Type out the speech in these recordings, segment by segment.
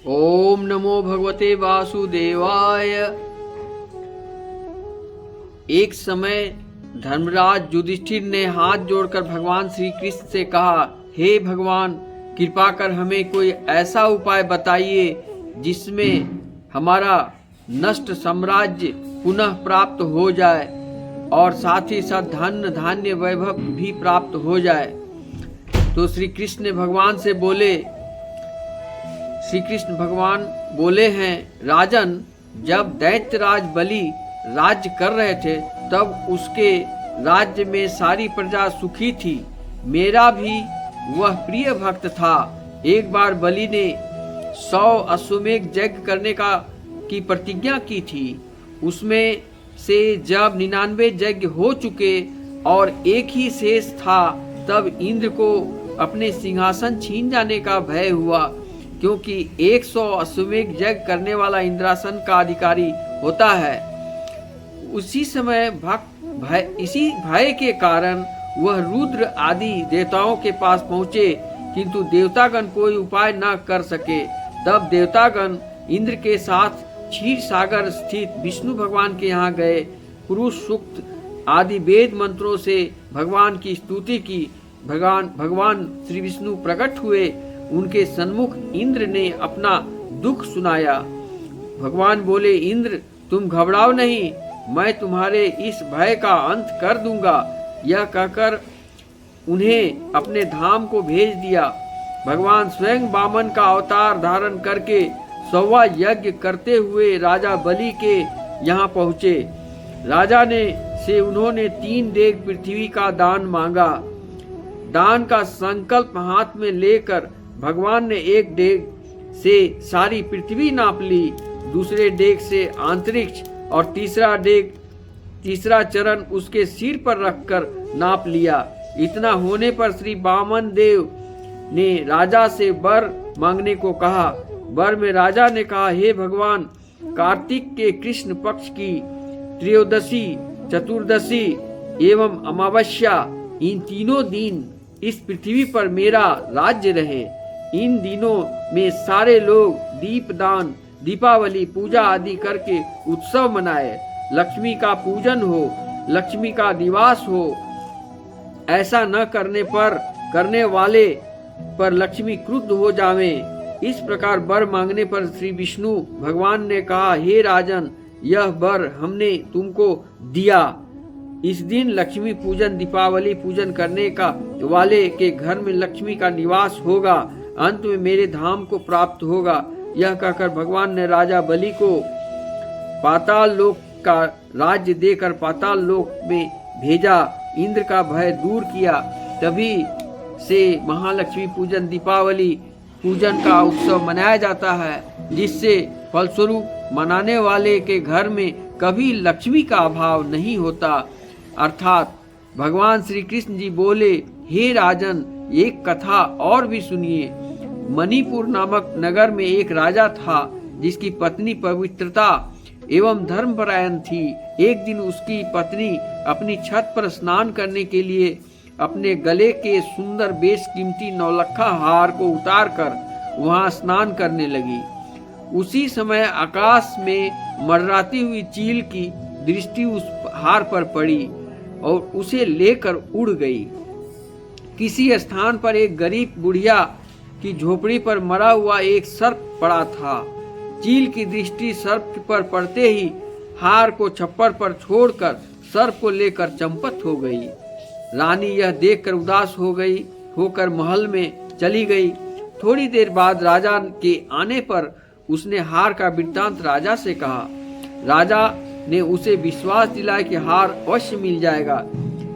ओम नमो भगवते वासुदेवाय। एक समय धर्मराज युधिष्ठिर ने हाथ जोड़कर भगवान श्री कृष्ण से कहा, हे भगवान, कृपा कर हमें कोई ऐसा उपाय बताइए जिसमें हमारा नष्ट साम्राज्य पुनः प्राप्त हो जाए और साथ ही साथ धन धान्य वैभव भी प्राप्त हो जाए। तो श्री कृष्ण भगवान से बोले, श्री कृष्ण भगवान बोले हैं, राजन, जब दैत्यराज बलि राज्य कर रहे थे तब उसके राज्य में सारी प्रजा सुखी थी। मेरा भी वह प्रिय भक्त था। एक बार बलि ने 100 अश्वमेध यज्ञ करने की प्रतिज्ञा की थी। उसमें से जब 99 यज्ञ हो चुके और एक ही शेष था, तब इंद्र को अपने सिंहासन छीन जाने का भय हुआ, क्योंकि 100 अश्वमेध यज्ञ करने वाला इंद्रासन का अधिकारी होता है। इसी भय के कारण वह रुद्र आदि देवताओं के पास पहुंचे, किंतु देवतागण कोई उपाय न कर सके। तब देवतागण इंद्र के साथ क्षीर सागर स्थित विष्णु भगवान के यहाँ गए। पुरुष सूक्त आदि वेद मंत्रों से भगवान की स्तुति की। भगवान श्री विष्णु प्रकट हुए। उनके सन्मुख इंद्र ने अपना दुख सुनाया। भगवान बोले, इंद्र, तुम घबराओ नहीं, मैं तुम्हारे इस भय का अंत कर दूंगा। यह कहकर उन्हें अपने धाम को भेज दिया। भगवान स्वयं वामन का अवतार धारण करके 100वां यज्ञ करते हुए राजा बलि के यहाँ पहुँचे। राजा से उन्होंने 3 डेग पृथ्वी का दान मांगा। दान का संकल्प हाथ में लेकर भगवान ने एक डेग से सारी पृथ्वी नाप ली, दूसरे डेग से अंतरिक्ष और तीसरा चरण उसके सिर पर रखकर नाप लिया। इतना होने पर श्री वामन देव ने राजा से वर मांगने को कहा। वर में राजा ने कहा, हे भगवान, कार्तिक के कृष्ण पक्ष की त्रयोदशी, चतुर्दशी एवं अमावस्या, इन तीनों दिन इस पृथ्वी पर मेरा राज्य रहे। इन दिनों में सारे लोग दीपदान, दीपावली पूजा आदि करके उत्सव मनाए। लक्ष्मी का पूजन हो, लक्ष्मी का निवास हो। ऐसा न करने वाले पर लक्ष्मी क्रुद्ध हो जावे। इस प्रकार वर मांगने पर श्री विष्णु भगवान ने कहा, हे राजन, यह वर हमने तुमको दिया। इस दिन लक्ष्मी पूजन, दीपावली पूजन करने का वाले के घर में लक्ष्मी का निवास होगा, अंत में मेरे धाम को प्राप्त होगा। यह कहकर भगवान ने राजा बलि को पाताल लोक का राज्य देकर पाताल लोक में भेजा। इंद्र का भय दूर किया। तभी से महालक्ष्मी पूजन, दीपावली पूजन का उत्सव मनाया जाता है, जिससे फलस्वरूप मनाने वाले के घर में कभी लक्ष्मी का अभाव नहीं होता। अर्थात भगवान श्री कृष्ण जी बोले, हे राजन, एक कथा और भी सुनिए। मणिपुर नामक नगर में एक राजा था, जिसकी पत्नी पवित्रता एवं धर्मपरायण थी। एक दिन उसकी पत्नी अपनी छत पर स्नान करने के लिए अपने गले के सुंदर बेशकीमती नौलखा हार को उतारकर वहां स्नान करने लगी। उसी समय आकाश में मंडराती हुई चील की दृष्टि उस हार पर पड़ी और उसे लेकर उड़ गई। किसी स्थान पर एक गरीब बुढ़िया की झोपड़ी पर मरा हुआ एक सर्प पड़ा था। चील की दृष्टि सर्प पर पड़ते ही हार को छप्पर पर छोड़कर सर्प को लेकर चंपत हो गई। रानी यह देखकर उदास होकर महल में चली गई। थोड़ी देर बाद राजा के आने पर उसने हार का वृत्तांत राजा से कहा। राजा ने उसे विश्वास दिलाया कि हार अवश्य मिल जाएगा।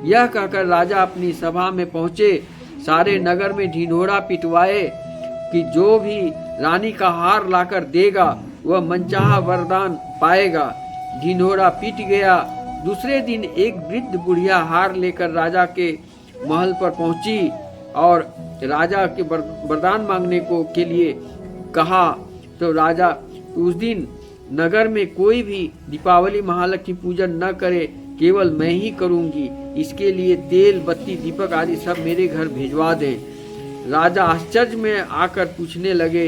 यह कहकर राजा अपनी सभा में पहुंचे। सारे नगर में ढिंढोरा पिटवाए कि जो भी रानी का हार लाकर देगा वह मनचाहा वरदान पाएगा। ढिंढोरा पीट गया। दूसरे दिन एक वृद्ध बुढ़िया हार लेकर राजा के महल पर पहुंची और राजा के वरदान मांगने के लिए कहा। तो राजा उस दिन नगर में कोई भी दीपावली महालक्ष्मी पूजन न करे, केवल मैं ही करूंगी। इसके लिए तेल, बत्ती, दीपक आदि सब मेरे घर भिजवा दें। राजा आश्चर्य में आकर पूछने लगे,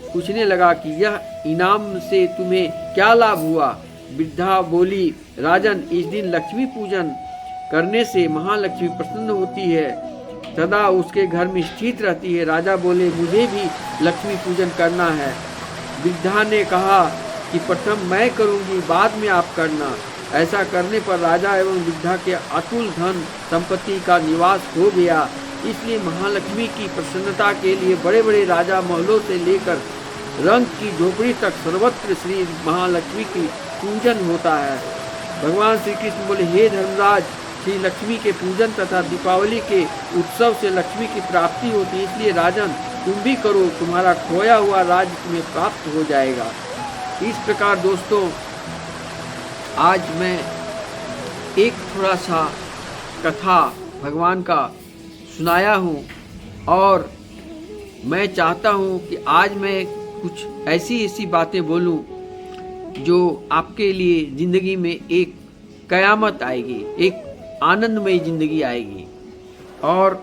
पूछने लगा कि यह इनाम से तुम्हें क्या लाभ हुआ। वृद्धा बोली, राजन, इस दिन लक्ष्मी पूजन करने से महालक्ष्मी प्रसन्न होती है, सदा उसके घर में स्थित रहती है। राजा बोले, मुझे भी लक्ष्मी पूजन करना है। वृद्धा ने कहा कि प्रथम मैं करूंगी, बाद में आप करना। ऐसा करने पर राजा एवं वृद्धा के अतुल धन संपत्ति का निवास हो गया। इसलिए महालक्ष्मी की प्रसन्नता के लिए बड़े बड़े राजा महलों से लेकर रंग की झोपड़ी तक सर्वत्र श्री महालक्ष्मी की पूजन होता है। भगवान श्री कृष्ण बोले, हे धर्मराज, श्री लक्ष्मी के पूजन तथा दीपावली के उत्सव से लक्ष्मी की प्राप्ति होती है, इसलिए राजन तुम भी करो, तुम्हारा खोया हुआ राज्य तुम्हें प्राप्त हो जाएगा। इस प्रकार दोस्तों, आज मैं एक थोड़ा सा कथा भगवान का सुनाया हूँ और मैं चाहता हूँ कि आज मैं कुछ ऐसी ऐसी बातें बोलूँ जो आपके लिए ज़िंदगी में एक कयामत आएगी, एक आनंदमयी ज़िंदगी आएगी। और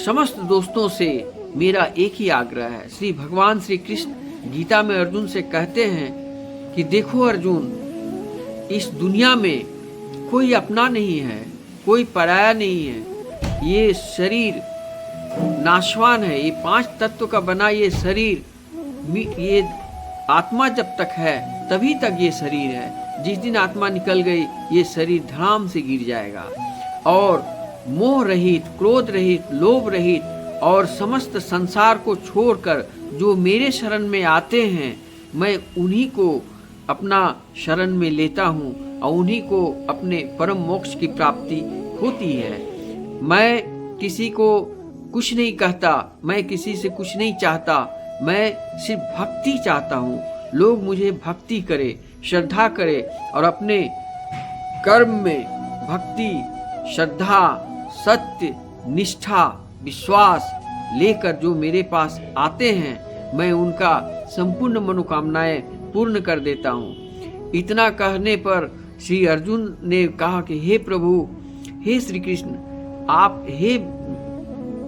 समस्त दोस्तों से मेरा एक ही आग्रह है। श्री भगवान श्री कृष्ण गीता में अर्जुन से कहते हैं कि देखो अर्जुन, इस दुनिया में कोई अपना नहीं है, कोई पराया नहीं है। ये शरीर नाशवान है, ये 5 तत्व का बना ये शरीर, ये आत्मा जब तक है तभी तक ये शरीर है। जिस दिन आत्मा निकल गई ये शरीर धड़ाम से गिर जाएगा। और मोह रहित, क्रोध रहित, लोभ रहित और समस्त संसार को छोड़कर जो मेरे शरण में आते हैं, मैं उन्हीं को अपना शरण में लेता हूँ और उन्हीं को अपने परम मोक्ष की प्राप्ति होती है। मैं किसी को कुछ नहीं कहता, मैं किसी से कुछ नहीं चाहता, मैं सिर्फ भक्ति चाहता हूँ। लोग मुझे भक्ति करे, श्रद्धा करे और अपने कर्म में भक्ति, श्रद्धा, सत्य, निष्ठा, विश्वास लेकर जो मेरे पास आते हैं, मैं उनका संपूर्ण मनोकामनाएं पूर्ण कर देता हूँ। इतना कहने पर श्री अर्जुन ने कहा कि हे प्रभु, हे श्री कृष्ण, आप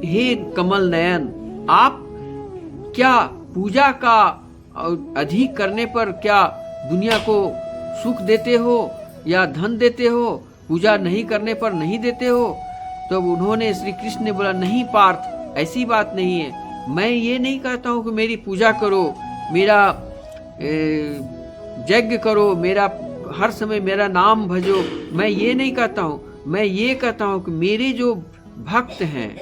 हे कमल नयन, आप क्या पूजा का अधिक करने पर क्या दुनिया को सुख देते हो या धन देते हो, पूजा नहीं करने पर नहीं देते हो? तो उन्होंने, श्री कृष्ण ने बोला, नहीं पार्थ, ऐसी बात नहीं है। मैं ये नहीं कहता हूँ कि मेरी पूजा करो, मेरा यज्ञ करो, मेरा हर समय मेरा नाम भजो, मैं ये नहीं कहता हूँ। मैं ये कहता हूँ कि मेरे जो भक्त हैं,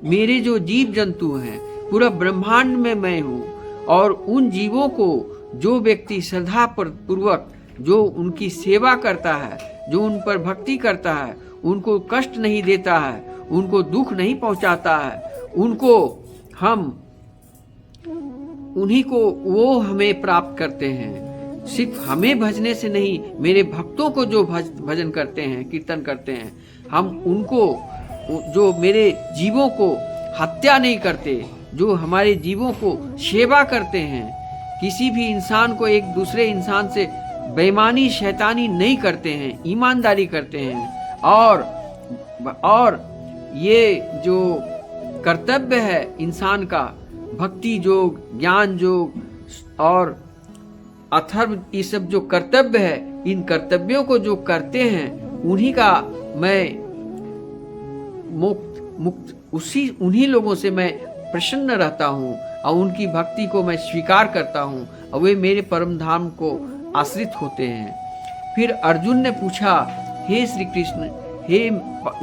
मेरे जो जीव जंतु हैं, पूरा ब्रह्मांड में मैं हूँ। और उन जीवों को जो व्यक्ति श्रद्धा पूर्वक जो उनकी सेवा करता है, जो उन पर भक्ति करता है, उनको कष्ट नहीं देता है, उनको दुख नहीं पहुंचाता है, उनको हम उन्हीं को वो हमें प्राप्त करते हैं। सिर्फ हमें भजने से नहीं, मेरे भक्तों को जो भजन करते हैं, कीर्तन करते हैं, हम उनको, जो मेरे जीवों को हत्या नहीं करते, जो हमारे जीवों को सेवा करते हैं, किसी भी इंसान को एक दूसरे इंसान से बेईमानी शैतानी नहीं करते हैं, ईमानदारी करते हैं। और ये जो कर्तव्य है इंसान का, भक्ति योग, ज्ञान योग और अथर्व, ये सब जो कर्तव्य है, इन कर्तव्यों को जो करते हैं, उन्हीं का मैं मुक्त उन्हीं लोगों से मैं प्रसन्न रहता हूँ और उनकी भक्ति को मैं स्वीकार करता हूँ और वे मेरे परम धाम को आश्रित होते हैं। फिर अर्जुन ने पूछा, हे श्री कृष्ण,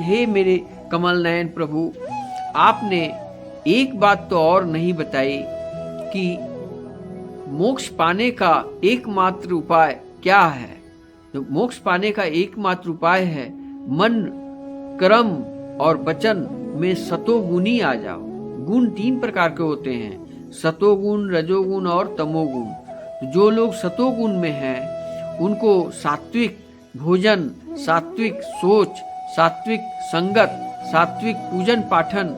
हे मेरे कमल नयन प्रभु, आपने एक बात तो और नहीं बताई कि मोक्ष पाने का एकमात्र उपाय क्या है। जो मोक्ष पाने का एकमात्र उपाय है, मन, कर्म और वचन में सतोगुणी आ जाओ। गुण 3 प्रकार के होते हैं, सतोगुण, रजोगुण और तमोगुण। जो लोग सतोगुण में हैं, उनको सात्विक भोजन, सात्विक सोच, सात्विक संगत, सात्विक पूजन पाठन,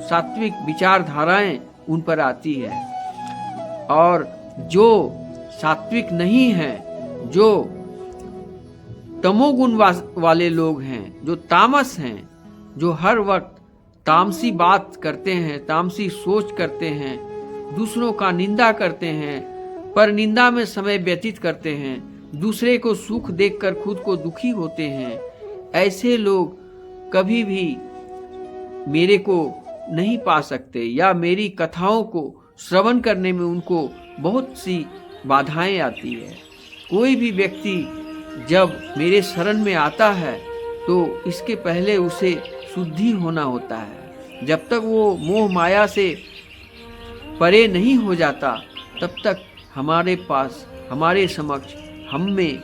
सात्विक विचारधाराएं उन पर आती है। और जो सात्विक नहीं हैं, जो तमोगुण वाले लोग हैं, जो तामस हैं, जो हर वक्त तामसी बात करते हैं, तामसी सोच करते हैं, दूसरों का निंदा करते हैं, पर निंदा में समय व्यतीत करते हैं, दूसरे को सुख देखकर खुद को दुखी होते हैं, ऐसे लोग कभी भी मेरे को नहीं पा सकते या मेरी कथाओं को श्रवण करने में उनको बहुत सी बाधाएं आती है। कोई भी व्यक्ति जब मेरे शरण में आता है तो इसके पहले उसे शुद्धि होना होता है। जब तक वो मोह माया से परे नहीं हो जाता तब तक हमारे पास, हमारे समक्ष, हम में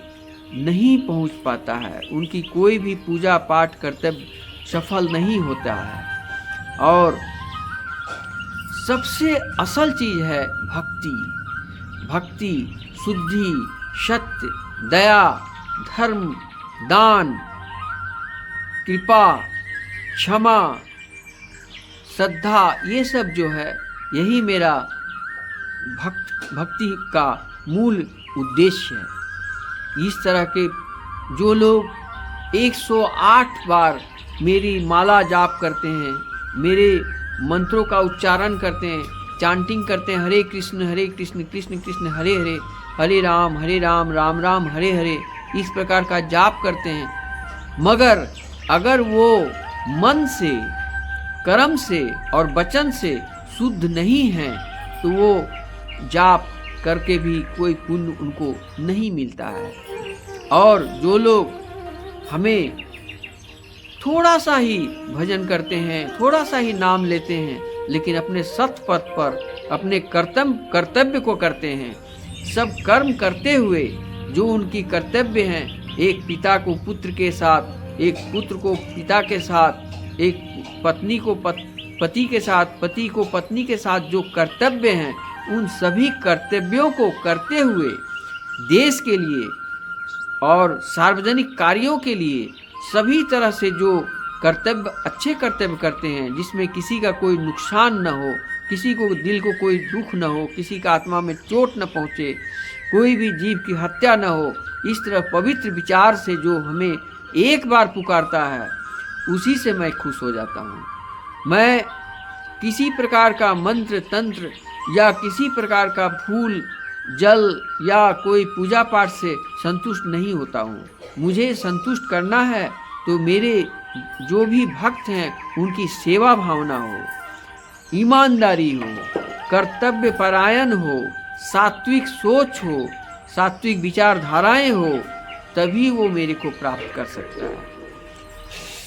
नहीं पहुंच पाता है। उनकी कोई भी पूजा पाठ कर्तव्य सफल नहीं होता है। और सबसे असल चीज है भक्ति। भक्ति, शुद्धि, सत्य, दया, धर्म, दान, कृपा, क्षमा, श्रद्धा, ये सब जो है यही मेरा भक्ति का मूल उद्देश्य है। इस तरह के जो लोग 108 बार मेरी माला जाप करते हैं, मेरे मंत्रों का उच्चारण करते हैं, चांटिंग करते हैं, हरे कृष्ण कृष्ण कृष्ण हरे हरे, हरे राम राम राम हरे हरे, इस प्रकार का जाप करते हैं, मगर अगर वो मन से, कर्म से और वचन से शुद्ध नहीं हैं तो वो जाप करके भी कोई पुण्य उनको नहीं मिलता है। और जो लोग हमें थोड़ा सा ही भजन करते हैं, थोड़ा सा ही नाम लेते हैं, लेकिन अपने सत पथ पर अपने कर्तव्य को करते हैं, सब कर्म करते हुए जो उनकी कर्तव्य हैं, एक पिता को पुत्र के साथ, एक पुत्र को पिता के साथ, एक पत्नी को पति के साथ, पति को पत्नी के साथ जो कर्तव्य हैं, उन सभी कर्तव्यों को करते हुए देश के लिए और सार्वजनिक कार्यों के लिए सभी तरह से जो कर्तव्य, अच्छे कर्तव्य करते हैं, जिसमें किसी का कोई नुकसान न हो, किसी को दिल को कोई दुख न हो, किसी का आत्मा में चोट न पहुँचे, कोई भी जीव की हत्या न हो, इस तरह पवित्र विचार से जो हमें एक बार पुकारता है, उसी से मैं खुश हो जाता हूँ। मैं किसी प्रकार का मंत्र तंत्र या किसी प्रकार का फूल जल या कोई पूजा पाठ से संतुष्ट नहीं होता हूँ। मुझे संतुष्ट करना है तो मेरे जो भी भक्त हैं उनकी सेवा भावना हो, ईमानदारी हो, कर्तव्य परायण हो, सात्विक सोच हो, सात्विक विचारधाराएं हो, तभी वो मेरे को प्राप्त कर सकता है।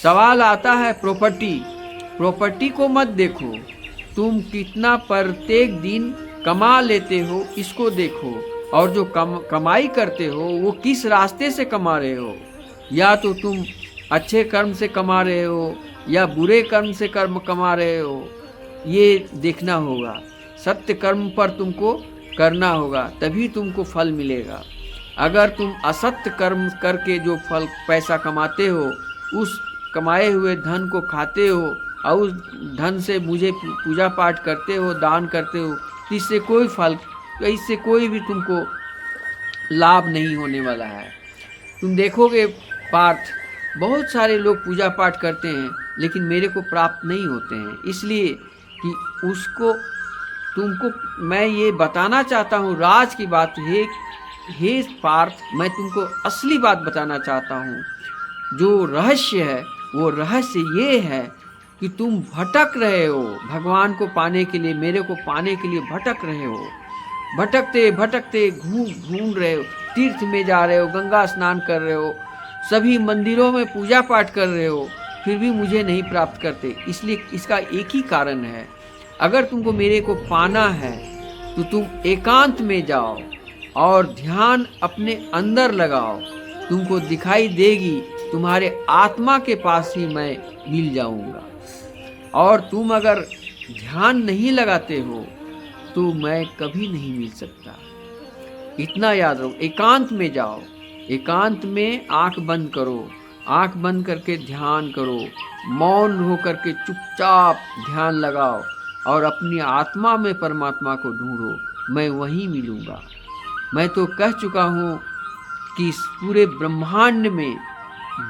सवाल आता है प्रॉपर्टी को मत देखो, तुम कितना प्रत्येक दिन कमा लेते हो इसको देखो, और जो कमाई करते हो वो किस रास्ते से कमा रहे हो। या तो तुम अच्छे कर्म से कमा रहे हो या बुरे कर्म से कमा रहे हो, ये देखना होगा। सत्य कर्म पर तुमको करना होगा, तभी तुमको फल मिलेगा। अगर तुम असत्य कर्म करके जो फल पैसा कमाते हो, उस कमाए हुए धन को खाते हो और उस धन से मुझे पूजा पाठ करते हो, दान करते हो, तो इससे कोई फल, इससे कोई भी तुमको लाभ नहीं होने वाला है। तुम देखोगे पार्थ, बहुत सारे लोग पूजा पाठ करते हैं लेकिन मेरे को प्राप्त नहीं होते हैं, इसलिए कि उसको तुमको मैं ये बताना चाहता हूँ। राज की बात है, हे पार्थ, मैं तुमको असली बात बताना चाहता हूँ। जो रहस्य है वो रहस्य ये है कि तुम भटक रहे हो भगवान को पाने के लिए, मेरे को पाने के लिए भटक रहे हो। भटकते भटकते घूम रहे हो, तीर्थ में जा रहे हो, गंगा स्नान कर रहे हो, सभी मंदिरों में पूजा पाठ कर रहे हो, फिर भी मुझे नहीं प्राप्त करते। इसलिए इसका एक ही कारण है, अगर तुमको मेरे को पाना है तो तुम एकांत में जाओ और ध्यान अपने अंदर लगाओ, तुमको दिखाई देगी, तुम्हारे आत्मा के पास ही मैं मिल जाऊंगा। और तुम अगर ध्यान नहीं लगाते हो तो मैं कभी नहीं मिल सकता। इतना याद रखो, एकांत में जाओ, एकांत में आंख बंद करो, आंख बंद करके ध्यान करो, मौन होकर के चुपचाप ध्यान लगाओ और अपनी आत्मा में परमात्मा को ढूंढो, मैं वहीं मिलूंगा। मैं तो कह चुका हूँ कि इस पूरे ब्रह्मांड में,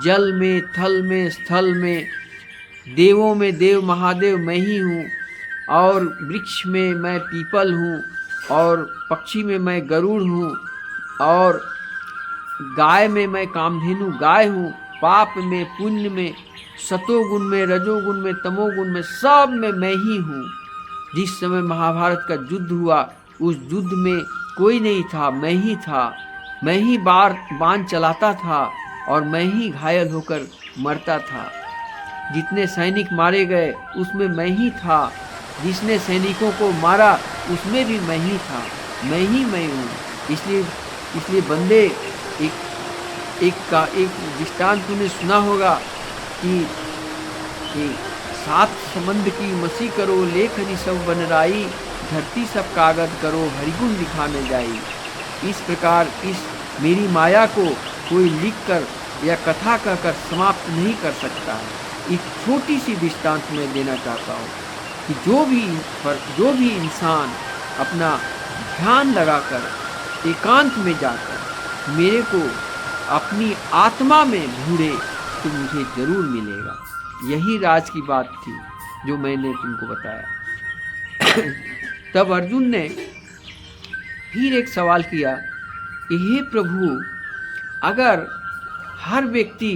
जल में, थल में, स्थल में, देवों में देव महादेव मैं ही हूँ। और वृक्ष में मैं पीपल हूँ, और पक्षी में मैं गरुड़ हूँ, और गाय में मैं कामधेनु गाय हूँ। पाप में, पुण्य में, सतोगुण में, रजोगुण में, तमोगुण में, सब में मैं ही हूँ। जिस समय महाभारत का युद्ध हुआ, उस युद्ध में कोई नहीं था, मैं ही था। मैं ही बाण चलाता था और मैं ही घायल होकर मरता था। जितने सैनिक मारे गए उसमें मैं ही था। जिसने सैनिकों को मारा उसमें भी मैं ही था। मैं ही मैं हूँ। इसलिए बंदे, एक दृष्टांत तूने सुना होगा कि सात संबंध की मसी करो, लेख हरि सब बनराई, धरती सब कागज करो, हरिगुण दिखाने जाई। इस प्रकार इस मेरी माया को कोई लिख कर या कथा कहकर समाप्त नहीं कर सकता है। एक छोटी सी दृष्टांत मैं देना चाहता हूँ कि जो भी इंसान अपना ध्यान लगाकर एकांत में जाकर मेरे को अपनी आत्मा में ढूंढे तो मुझे जरूर मिलेगा। यही राज की बात थी जो मैंने तुमको बताया। तब अर्जुन ने फिर एक सवाल किया कि हे प्रभु, अगर हर व्यक्ति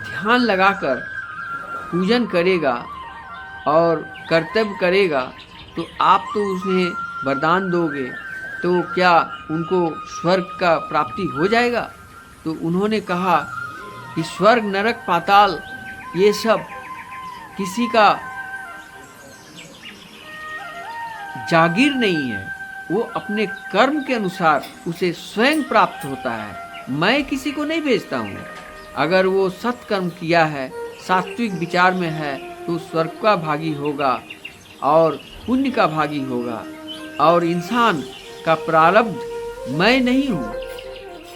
ध्यान लगाकर पूजन करेगा और कर्तव्य करेगा तो आप तो उसे वरदान दोगे, तो क्या उनको स्वर्ग का प्राप्ति हो जाएगा? तो उन्होंने कहा कि स्वर्ग, नरक, पाताल ये सब किसी का जागीर नहीं है। वो अपने कर्म के अनुसार उसे स्वयं प्राप्त होता है। मैं किसी को नहीं भेजता हूँ। अगर वो सत्कर्म किया है, सात्विक विचार में है, तो स्वर्ग का भागी होगा और पुण्य का भागी होगा। और इंसान का प्रारब्ध मैं नहीं हूँ,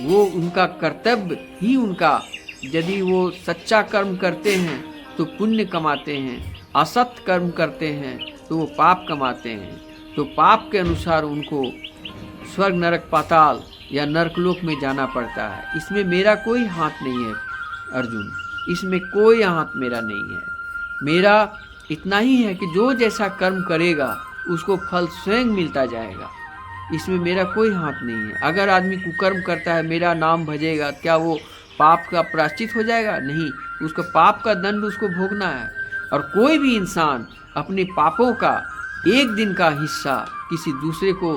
वो उनका कर्तव्य ही उनका। यदि वो सच्चा कर्म करते हैं तो पुण्य कमाते हैं, असत कर्म करते हैं तो वो पाप कमाते हैं। तो पाप के अनुसार उनको स्वर्ग, नरक, पाताल या नरकलोक में जाना पड़ता है। इसमें मेरा कोई हाथ नहीं है अर्जुन, इसमें कोई हाथ मेरा नहीं है। मेरा इतना ही है कि जो जैसा कर्म करेगा उसको फल स्वयं मिलता जाएगा। इसमें मेरा कोई हाथ नहीं है। अगर आदमी कुकर्म करता है, मेरा नाम भजेगा, क्या वो पाप का प्रायश्चित हो जाएगा? नहीं, उसको पाप का दंड उसको भोगना है। और कोई भी इंसान अपने पापों का एक दिन का हिस्सा किसी दूसरे को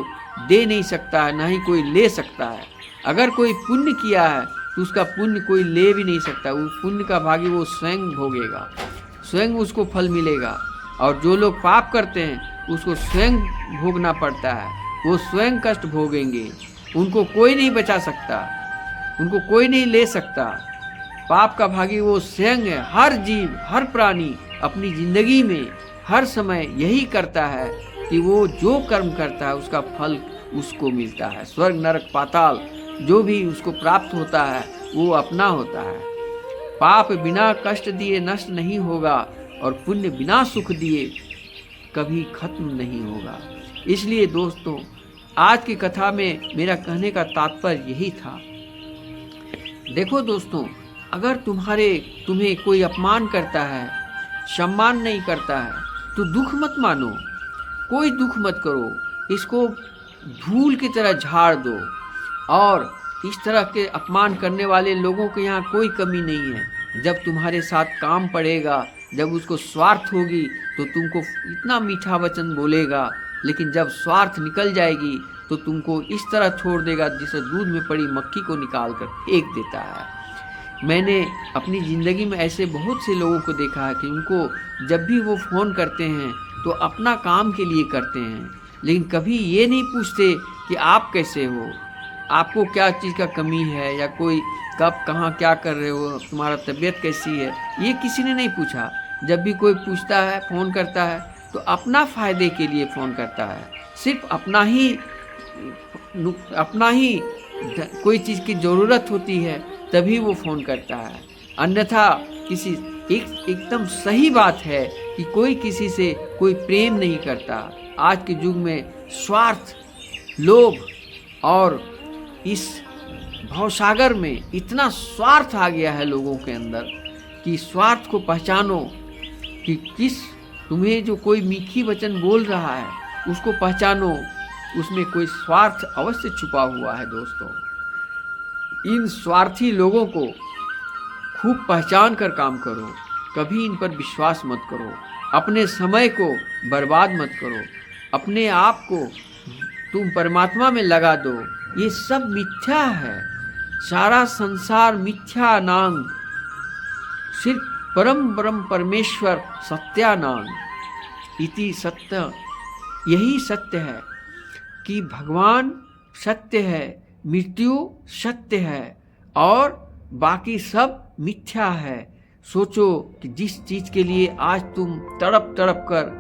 दे नहीं सकता है, ना ही कोई ले सकता है। अगर कोई पुण्य किया है तो उसका पुण्य कोई ले भी नहीं सकता। वो पुण्य का भागी वो स्वयं भोगेगा, स्वयं उसको फल मिलेगा। और जो लोग पाप करते हैं उसको स्वयं भोगना पड़ता है, वो स्वयं कष्ट भोगेंगे। उनको कोई नहीं बचा सकता, उनको कोई नहीं ले सकता। पाप का भागी वो स्वयं है। हर जीव, हर प्राणी अपनी जिंदगी में हर समय यही करता है कि वो जो कर्म करता है उसका फल उसको मिलता है। स्वर्ग, नरक, पाताल जो भी उसको प्राप्त होता है वो अपना होता है। पाप बिना कष्ट दिए नष्ट नहीं होगा और पुण्य बिना सुख दिए कभी खत्म नहीं होगा। इसलिए दोस्तों, आज की कथा में मेरा कहने का तात्पर्य यही था। देखो दोस्तों, अगर तुम्हें कोई अपमान करता है, सम्मान नहीं करता है, तो दुख मत मानो, कोई दुख मत करो। इसको धूल की तरह झाड़ दो। और इस तरह के अपमान करने वाले लोगों के यहाँ कोई कमी नहीं है। जब तुम्हारे साथ काम पड़ेगा, जब उसको स्वार्थ होगी तो तुमको इतना मीठा वचन बोलेगा, लेकिन जब स्वार्थ निकल जाएगी तो तुमको इस तरह छोड़ देगा जिसे दूध में पड़ी मक्खी को निकाल कर फेंक देता है। मैंने अपनी ज़िंदगी में ऐसे बहुत से लोगों को देखा है कि उनको जब भी वो फ़ोन करते हैं तो अपना काम के लिए करते हैं, लेकिन कभी ये नहीं पूछते कि आप कैसे हो, आपको क्या चीज़ का कमी है, या कोई कब कहाँ क्या कर रहे हो, तुम्हारा तबीयत कैसी है, ये किसी ने नहीं पूछा। जब भी कोई पूछता है, फ़ोन करता है, तो अपना फ़ायदे के लिए फ़ोन करता है। सिर्फ अपना ही कोई चीज़ की ज़रूरत होती है तभी वो फ़ोन करता है। अन्यथा एकदम सही बात है कि कोई किसी से कोई प्रेम नहीं करता। आज के युग में स्वार्थ, लोभ और इस भवसागर में इतना स्वार्थ आ गया है लोगों के अंदर कि स्वार्थ को पहचानो कि किस तुम्हें जो कोई मीठी वचन बोल रहा है उसको पहचानो, उसमें कोई स्वार्थ अवश्य छुपा हुआ है। दोस्तों, इन स्वार्थी लोगों को खूब पहचान कर काम करो, कभी इन पर विश्वास मत करो, अपने समय को बर्बाद मत करो, अपने आप को तुम परमात्मा में लगा दो। ये सब मिथ्या है, सारा संसार मिथ्या नांग, सिर्फ परम ब्रह्म परमेश्वर सत्यानांग इति सत्य। यही सत्य है कि भगवान सत्य है, मृत्यु सत्य है और बाकी सब मिथ्या है। सोचो कि जिस चीज के लिए आज तुम तड़प तड़प कर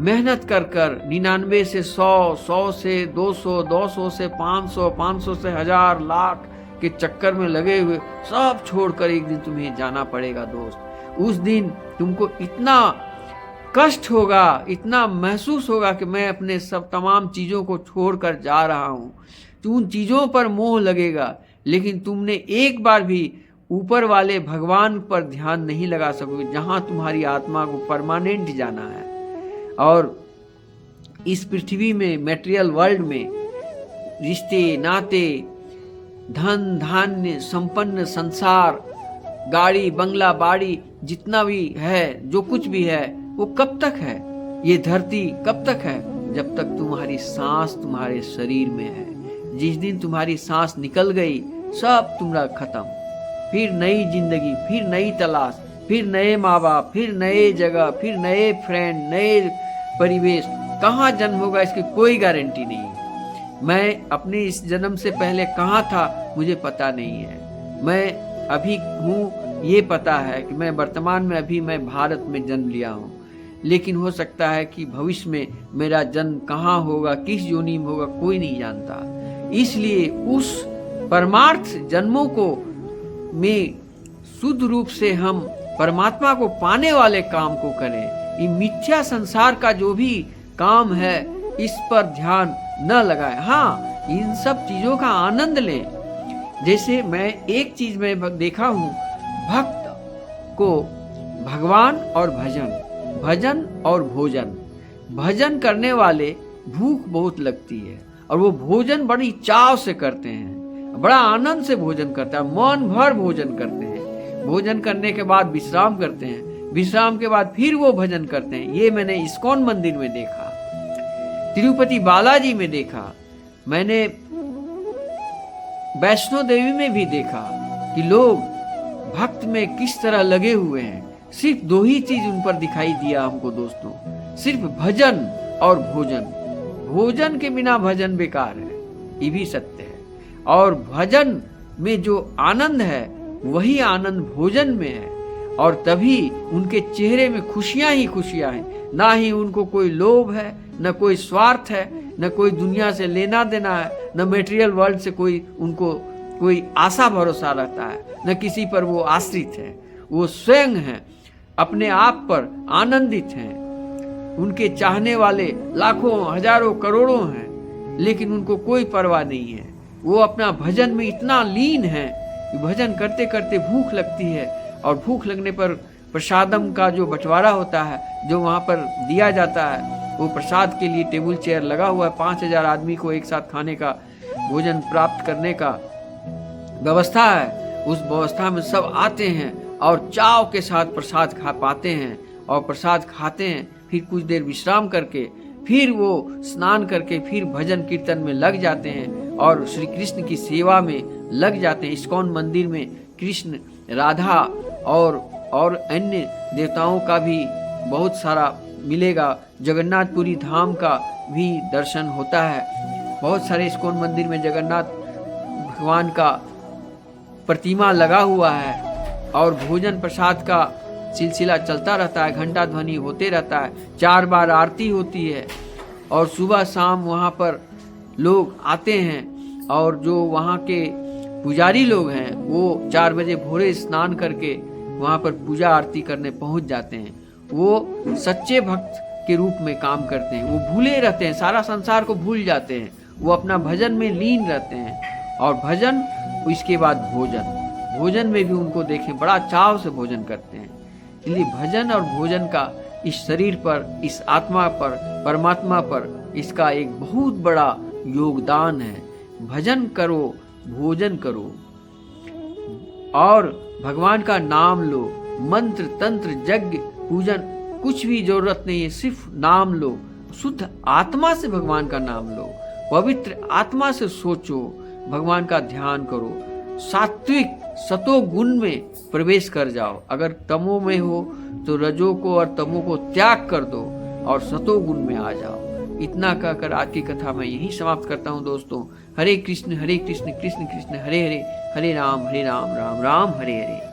मेहनत कर कर 99 से 100, 100 से 200, 200 से 500, 500 से 1000, लाख के चक्कर में लगे हुए सब छोड़कर एक दिन तुम्हें जाना पड़ेगा दोस्त। उस दिन तुमको इतना कष्ट होगा, इतना महसूस होगा कि मैं अपने सब तमाम चीज़ों को छोड़कर जा रहा हूँ। तो उन चीज़ों पर मोह लगेगा, लेकिन तुमने एक बार भी ऊपर वाले भगवान पर ध्यान नहीं लगा सकोगे, जहाँ तुम्हारी आत्मा को परमानेंट जाना है। और इस पृथ्वी में, मटेरियल वर्ल्ड में, रिश्ते नाते, धन धान्य संपन्न संसार, गाड़ी बंगला बाड़ी, जितना भी है, जो कुछ भी है, वो कब तक है? ये धरती कब तक है? जब तक तुम्हारी सांस तुम्हारे शरीर में है। जिस दिन तुम्हारी सांस निकल गई, सब तुम्हारा खत्म। फिर नई जिंदगी, फिर नई तलाश, फिर नए माँ बाप, फिर नए जगह, फिर नए फ्रेंड, नए परिवेश। कहाँ जन्म होगा इसकी कोई गारंटी नहीं है। मैं अपने इस जन्म से पहले कहाँ था मुझे पता नहीं है। मैं अभी हूँ ये पता है कि मैं वर्तमान में अभी मैं भारत में जन्म लिया हूँ, लेकिन हो सकता है कि भविष्य में मेरा जन्म कहाँ होगा, किस योनि में होगा, कोई नहीं जानता। इसलिए उस परमार्थ जन्मों को में शुद्ध रूप से हम परमात्मा को पाने वाले काम को करें। ये मिथ्या संसार का जो भी काम है इस पर ध्यान न लगाएं। हाँ, इन सब चीजों का आनंद लें। जैसे मैं एक चीज में देखा हूँ, भक्त को भगवान और भजन, भजन और भोजन। भजन करने वाले भूख बहुत लगती है और वो भोजन बड़ी चाव से करते हैं, बड़ा आनंद से भोजन करते हैं, मन भर भोजन करते हैं। भोजन करने के बाद विश्राम करते हैं, विश्राम के बाद फिर वो भजन करते हैं। ये मैंने इस्कॉन मंदिर में देखा, तिरुपति बालाजी में देखा, मैंने वैष्णो देवी में भी देखा कि लोग भक्त में किस तरह लगे हुए हैं। सिर्फ दो ही चीज उन पर दिखाई दिया हमको दोस्तों, सिर्फ भजन और भोजन। भोजन के बिना भजन बेकार है, ये भी सत्य है। और भजन में जो आनंद है वही आनंद भोजन में है, और तभी उनके चेहरे में खुशियां ही खुशियां हैं। ना ही उनको कोई लोभ है, न कोई स्वार्थ है, न कोई दुनिया से लेना देना है, न मटेरियल वर्ल्ड से कोई उनको कोई आशा भरोसा रहता है, न किसी पर वो आश्रित है। वो स्वयं हैं, अपने आप पर आनंदित हैं। उनके चाहने वाले लाखों हजारों करोड़ों हैं, लेकिन उनको कोई परवाह नहीं है। वो अपना भजन में इतना लीन है कि भजन करते करते भूख लगती है, और भूख लगने पर प्रसादम का जो बंटवारा होता है, जो वहाँ पर दिया जाता है, वो प्रसाद के लिए टेबल चेयर लगा हुआ है। 5000 आदमी को एक साथ खाने का, भोजन प्राप्त करने का व्यवस्था है। उस व्यवस्था में सब आते हैं और चाव के साथ प्रसाद खा पाते हैं, और प्रसाद खाते हैं। फिर कुछ देर विश्राम करके फिर वो स्नान करके फिर भजन कीर्तन में लग जाते हैं और श्री कृष्ण की सेवा में लग जाते हैं। इस्कॉन मंदिर में कृष्ण, राधा और अन्य देवताओं का भी बहुत सारा मिलेगा। जगन्नाथपुरी धाम का भी दर्शन होता है। बहुत सारे इस्कॉन मंदिर में जगन्नाथ भगवान का प्रतिमा लगा हुआ है, और भोजन प्रसाद का सिलसिला चलता रहता है, घंटा ध्वनि होते रहता है। 4 बार आरती होती है, और सुबह शाम वहाँ पर लोग आते हैं, और जो वहाँ के पुजारी लोग हैं वो 4 बजे भोरे स्नान करके वहाँ पर पूजा आरती करने पहुँच जाते हैं। वो सच्चे भक्त के रूप में काम करते हैं। वो भूले रहते हैं, सारा संसार को भूल जाते हैं। वो अपना भजन में लीन रहते हैं, और भजन, इसके बाद भोजन। भोजन में भी उनको देखें, बड़ा चाव से भोजन करते हैं। इसलिए भजन और भोजन का इस शरीर पर, इस आत्मा पर, परमात्मा पर इसका एक बहुत बड़ा योगदान है। भजन करो, भोजन करो और भगवान का नाम लो। मंत्र, तंत्र, यज्ञ, पूजन कुछ भी जरूरत नहीं है, सिर्फ नाम लो। शुद्ध आत्मा से भगवान का नाम लो, पवित्र आत्मा से सोचो, भगवान का ध्यान करो। सात्विक सतो गुण में प्रवेश कर जाओ। अगर तमो में हो तो रजो को और तमो को त्याग कर दो और सतो गुण में आ जाओ। इतना कहकर आज की कथा मैं यही समाप्त करता हूँ दोस्तों। हरे कृष्ण कृष्ण कृष्ण हरे हरे, हरे राम राम राम हरे हरे।